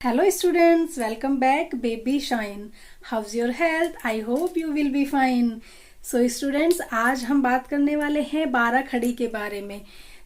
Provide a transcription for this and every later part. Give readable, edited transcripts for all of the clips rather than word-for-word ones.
Hello students, welcome back baby shine. How's your health? I hope you will be fine. So students, आज हम बात करने वाले हैं 12 खड़ी के बारे में।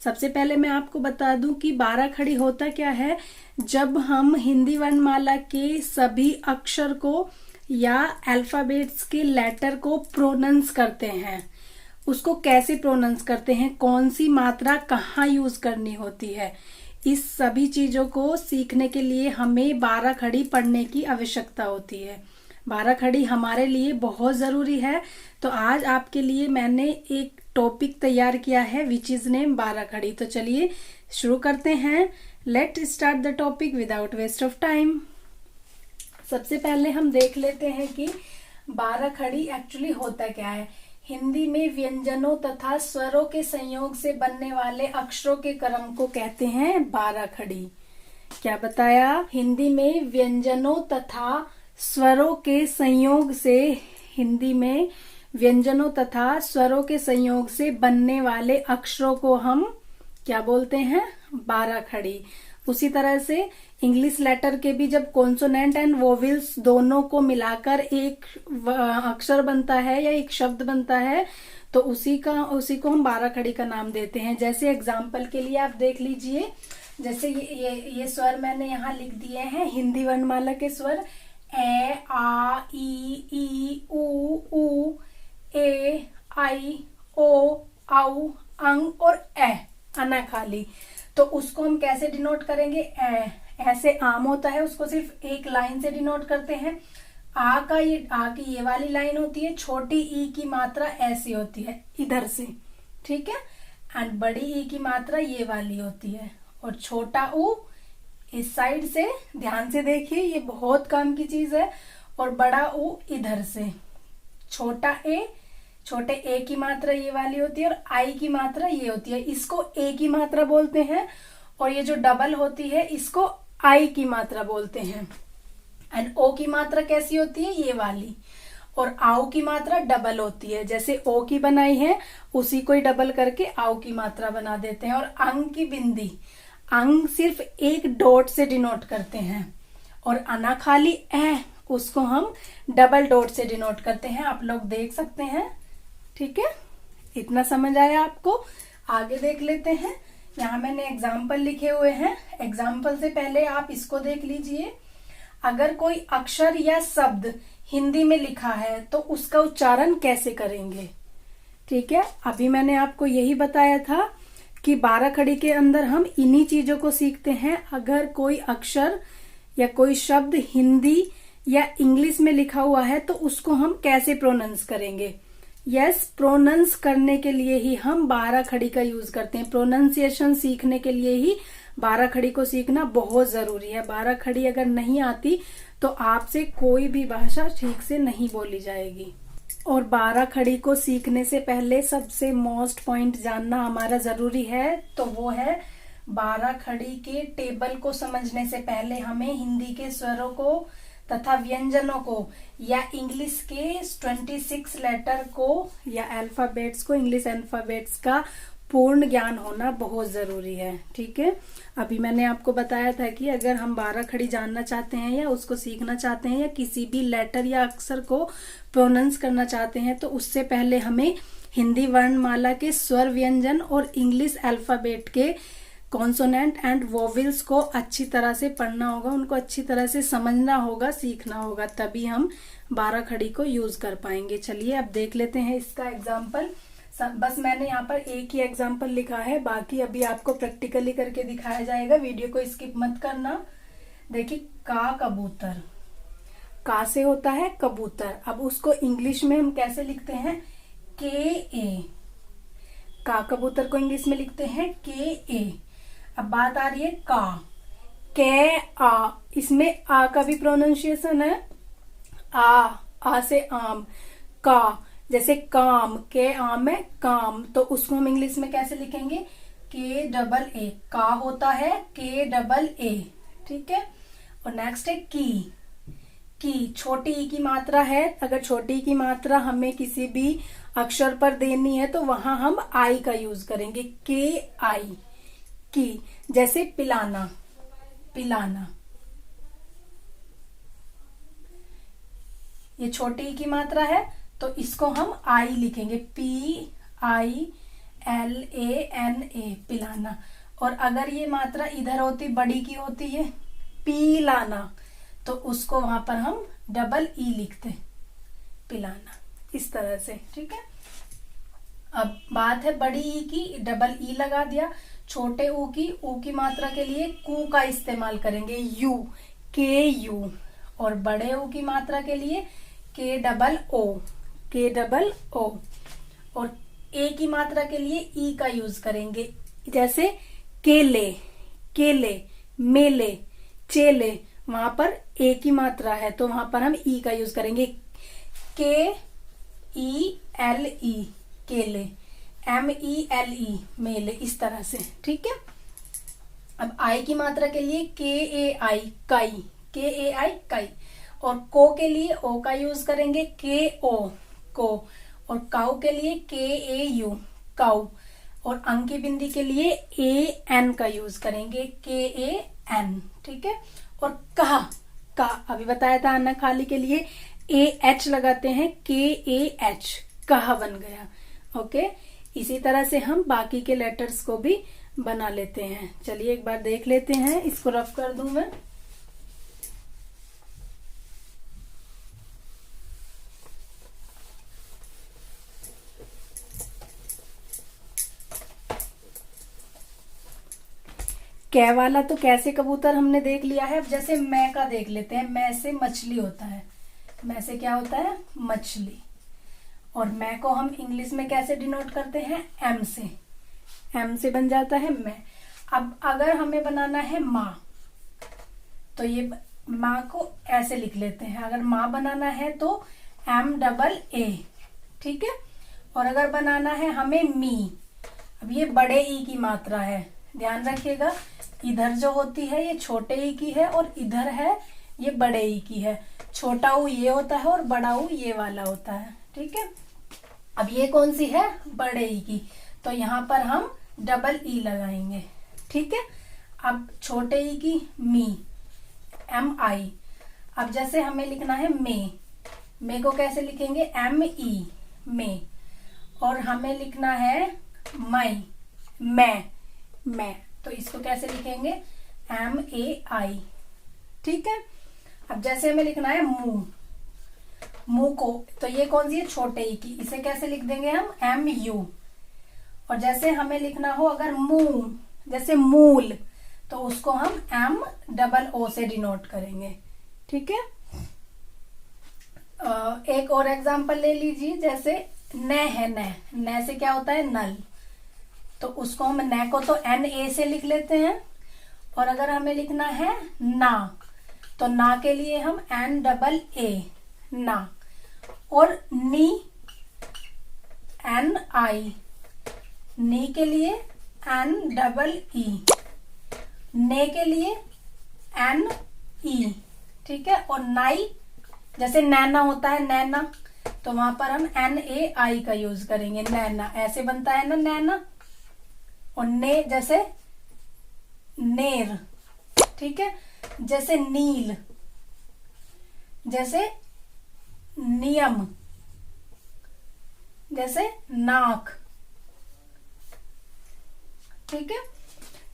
सबसे पहले मैं आपको बता दूं कि 12 खड़ी होता क्या है। जब हम हिंदी वर्णमाला के सभी अक्षर को या अल्फाबेट्स के लेटर को प्रोनाउंस करते हैं, उसको कैसे प्रोनाउंस करते हैं, कौन सी मात्रा कहाँ यूज करनी होती है, इस सभी चीजों को सीखने के लिए हमें 12 खड़ी पढ़ने की आवश्यकता होती है। 12 खड़ी हमारे लिए बहुत जरूरी है। तो आज आपके लिए मैंने एक टॉपिक तैयार किया है विच इज नेम 12 खड़ी। तो चलिए शुरू करते हैं। Let start the topic without waste of time. सबसे पहले हम देख लेते हैं कि 12 खड़ी एक्चुअली होता क्या है। हिंदी में व्यंजनों तथा स्वरों के संयोग से बनने वाले अक्षरों के क्रम को कहते हैं 12 खड़ी। क्या बताया? हिंदी में व्यंजनों तथा स्वरों के संयोग से, हिंदी में व्यंजनों तथा स्वरों के संयोग से बनने वाले अक्षरों को हम क्या बोलते हैं? 12 खड़ी। उसी तरह से इंग्लिश लेटर के भी जब कॉन्सोनेंट एंड वोवेल्स दोनों को मिलाकर एक अक्षर बनता है या एक शब्द बनता है, तो उसी को हम 12 खड़ी का नाम देते हैं। जैसे एग्जाम्पल के लिए आप देख लीजिए, जैसे ये स्वर मैंने यहाँ लिख दिए हैं हिंदी वर्णमाला के स्वर ए, आ, ई, उ, ए, आई, ओ, औ, अंग और ए, अनाखाली। तो उसको हम कैसे डिनोट करेंगे? ऐसे आम होता है, उसको सिर्फ एक लाइन से डिनोट करते हैं। आ की ये वाली लाइन होती है, छोटी ई की मात्रा ऐसी होती है इधर से, ठीक है। एंड बड़ी ई की मात्रा ये वाली होती है, और छोटा ऊ इस साइड से, ध्यान से देखिए ये बहुत काम की चीज है, और बड़ा ऊ इधर से। छोटे ए की मात्रा ये वाली होती है और आई की मात्रा ये होती है, इसको ए की मात्रा बोलते हैं। और ये जो डबल होती है इसको आई की मात्रा बोलते हैं। एंड ओ की मात्रा कैसी होती है? ये वाली। और आओ की मात्रा डबल होती है, जैसे ओ की बनाई है उसी को ही डबल करके आओ की मात्रा बना देते हैं। और अंग की बिंदी, अंग सिर्फ एक डॉट से डिनोट करते हैं, और अनाखाली ए उसको हम डबल डॉट से डिनोट करते हैं। आप लोग देख सकते हैं, ठीक है। इतना समझ आया आपको? आगे देख लेते हैं। यहाँ मैंने एग्जाम्पल लिखे हुए हैं। एग्जाम्पल से पहले आप इसको देख लीजिए। अगर कोई अक्षर या शब्द हिंदी में लिखा है तो उसका उच्चारण कैसे करेंगे, ठीक है। अभी मैंने आपको यही बताया था कि 12 खड़ी के अंदर हम इन्हीं चीजों को सीखते हैं। अगर कोई अक्षर या कोई शब्द हिंदी या इंग्लिश में लिखा हुआ है तो उसको हम कैसे प्रोनाउंस करेंगे। यस, प्रोनाउंस करने के लिए ही हम 12 खड़ी का यूज करते हैं। प्रोनाउंसिएशन सीखने के लिए ही 12 खड़ी को सीखना बहुत जरूरी है। 12 खड़ी अगर नहीं आती तो आपसे कोई भी भाषा ठीक से नहीं बोली जाएगी। और 12 खड़ी को सीखने से पहले सबसे मोस्ट पॉइंट जानना हमारा जरूरी है, तो वो है 12 खड़ी के टेबल को समझने से पहले हमें हिंदी के स्वरों को तथा व्यंजनों को या इंग्लिश के 26 लेटर को या अल्फाबेट्स को, इंग्लिश अल्फाबेट्स का पूर्ण ज्ञान होना बहुत जरूरी है, ठीक है। अभी मैंने आपको बताया था कि अगर हम 12 खड़ी जानना चाहते हैं या उसको सीखना चाहते हैं या किसी भी लेटर या अक्षर को प्रोनाउंस करना चाहते हैं, तो उससे पहले हमें हिंदी वर्णमाला के स्वर व्यंजन और इंग्लिश अल्फाबेट के कॉन्सोनेंट एंड वोवेल्स को अच्छी तरह से पढ़ना होगा, उनको अच्छी तरह से समझना होगा, सीखना होगा, तभी हम 12 खड़ी को यूज कर पाएंगे। चलिए अब देख लेते हैं इसका एग्जाम्पल। बस मैंने यहाँ पर एक ही एग्जाम्पल लिखा है, बाकी अभी आपको प्रैक्टिकली करके दिखाया जाएगा। वीडियो को स्किप मत करना। देखिए, का कबूतर, का से होता है कबूतर। अब उसको इंग्लिश में हम कैसे लिखते हैं? के ए। का कबूतर को इंग्लिश में लिखते हैं के ए। अब बात आ रही है का, के आ। इसमें आ का भी प्रोनाउंसिएशन है, आ से आम। का, जैसे काम, के आम है काम, तो उसको हम इंग्लिश में कैसे लिखेंगे? के डबल ए। का होता है के डबल ए, ठीक है। और नेक्स्ट है की, छोटी ई की मात्रा है। अगर छोटी ई की मात्रा हमें किसी भी अक्षर पर देनी है तो वहां हम आई का यूज करेंगे, के आई की। जैसे पिलाना, ये छोटी ई की मात्रा है तो इसको हम आई लिखेंगे, PILANA, पिलाना। और अगर ये मात्रा इधर होती, बड़ी की होती है पीलाना, तो उसको वहां पर हम डबल ई लिखते, पिलाना, इस तरह से। ठीक है, अब बात है बड़ी ई की, डबल ई लगा दिया। छोटे ऊ की मात्रा के लिए कू का इस्तेमाल करेंगे, यू, KU। और बड़े ऊ की मात्रा के लिए KOO। और ए की मात्रा के लिए ई का यूज करेंगे, जैसे केले, मेले, चेले, वहां पर ए की मात्रा है तो वहां पर हम ई का यूज करेंगे, KELE, केले, MELE, मेले, इस तरह से। ठीक है, अब आई की मात्रा के लिए KAI, काई। और को के लिए ओ का यूज करेंगे, KO, को। और काऊ के लिए KAU, काऊ। और अंक की बिंदी के लिए AN का यूज करेंगे, KAN। ठीक है, और का अभी बताया था अन्ना खाली के लिए AH लगाते हैं, KAH, कहा बन गया। ओके, इसी तरह से हम बाकी के लेटर्स को भी बना लेते हैं। चलिए एक बार देख लेते हैं, इसको रफ कर दूं मैं। कै वाला तो कैसे कबूतर हमने देख लिया है। अब जैसे मैं का देख लेते हैं। मैं से मछली होता है, मैं से क्या होता है, मछली। और मैं को हम इंग्लिश में कैसे डिनोट करते हैं, एम से बन जाता है मैं। अब अगर हमें बनाना है माँ, तो ये माँ को ऐसे लिख लेते हैं। अगर माँ बनाना है तो MAA। ठीक है, और अगर बनाना है हमें मी, अब ये बड़े ई की मात्रा है, ध्यान रखिएगा। इधर जो होती है ये छोटे ई की है और इधर है ये बड़े ई की है। छोटा ऊ ये होता है और बड़ा ऊ ये वाला होता है। ठीक है, अब ये कौन सी है, बड़े ई की, तो यहाँ पर हम डबल ई लगाएंगे। ठीक है, अब छोटे ई की मी, MI। अब जैसे हमें लिखना है मे को कैसे लिखेंगे, ME, मे। और हमें लिखना है मैं, तो इसको कैसे लिखेंगे, MAI। ठीक है, अब जैसे हमें लिखना है मुंह को, तो ये कौन सी है, छोटे ई की, इसे कैसे लिख देंगे हम, MU। और जैसे हमें लिखना हो अगर मुंह, जैसे मूल, तो उसको हम MOO से डिनोट करेंगे। ठीक है, एक और एग्जांपल ले लीजिए। जैसे न है, न से क्या होता है, नल, तो उसको हम न को तो NA से लिख लेते हैं। और अगर हमें लिखना है ना, तो ना के लिए हम NAA, ना। और नी, NI, नी के लिए NEE, ने के लिए NE। ठीक है, और नाई, जैसे नैना होता है, नैना, तो वहां पर हम NAI का यूज करेंगे, नैना, ऐसे बनता है ना नैना। और ने जैसे नेर। ठीक है, जैसे नील, जैसे नियम, जैसे नाक। ठीक है,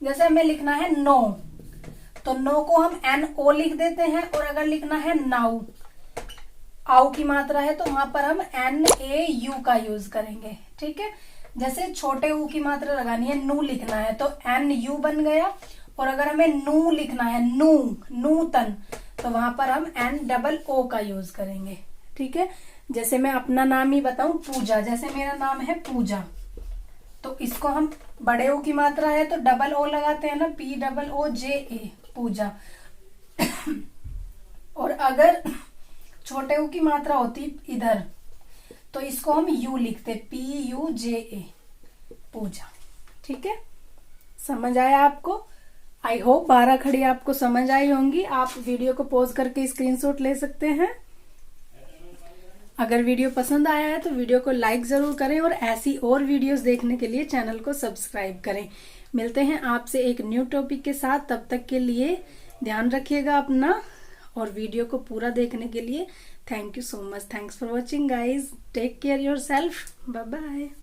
जैसे हमें लिखना है नो, तो नो को हम NO लिख देते हैं। और अगर लिखना है नाउ, आउ की मात्रा है, तो वहां पर हम NAU का यूज करेंगे। ठीक है, जैसे छोटे ऊ की मात्रा लगानी है, नू लिखना है, तो NU बन गया। और अगर हमें नू लिखना है, नूतन, तो वहां पर हम NOO का यूज करेंगे। ठीक है, जैसे मैं अपना नाम ही बताऊं, पूजा, जैसे मेरा नाम है पूजा, तो इसको हम बड़े ओ की मात्रा है तो डबल ओ लगाते हैं ना, POOJA, पूजा। और अगर छोटे ऊ की मात्रा होती इधर, तो इसको हम यू लिखते, PUJA, पूजा। ठीक है, समझ आया आपको? आई होप 12 खड़ी आपको समझ आई होंगी। आप वीडियो को पॉज करके स्क्रीनशॉट ले सकते हैं। अगर वीडियो पसंद आया है तो वीडियो को लाइक जरूर करें और ऐसी और वीडियोस देखने के लिए चैनल को सब्सक्राइब करें। मिलते हैं आपसे एक न्यू टॉपिक के साथ, तब तक के लिए ध्यान रखिएगा अपना और वीडियो को पूरा देखने के लिए thank you so much. Thanks for watching guys, take care yourself, bye bye.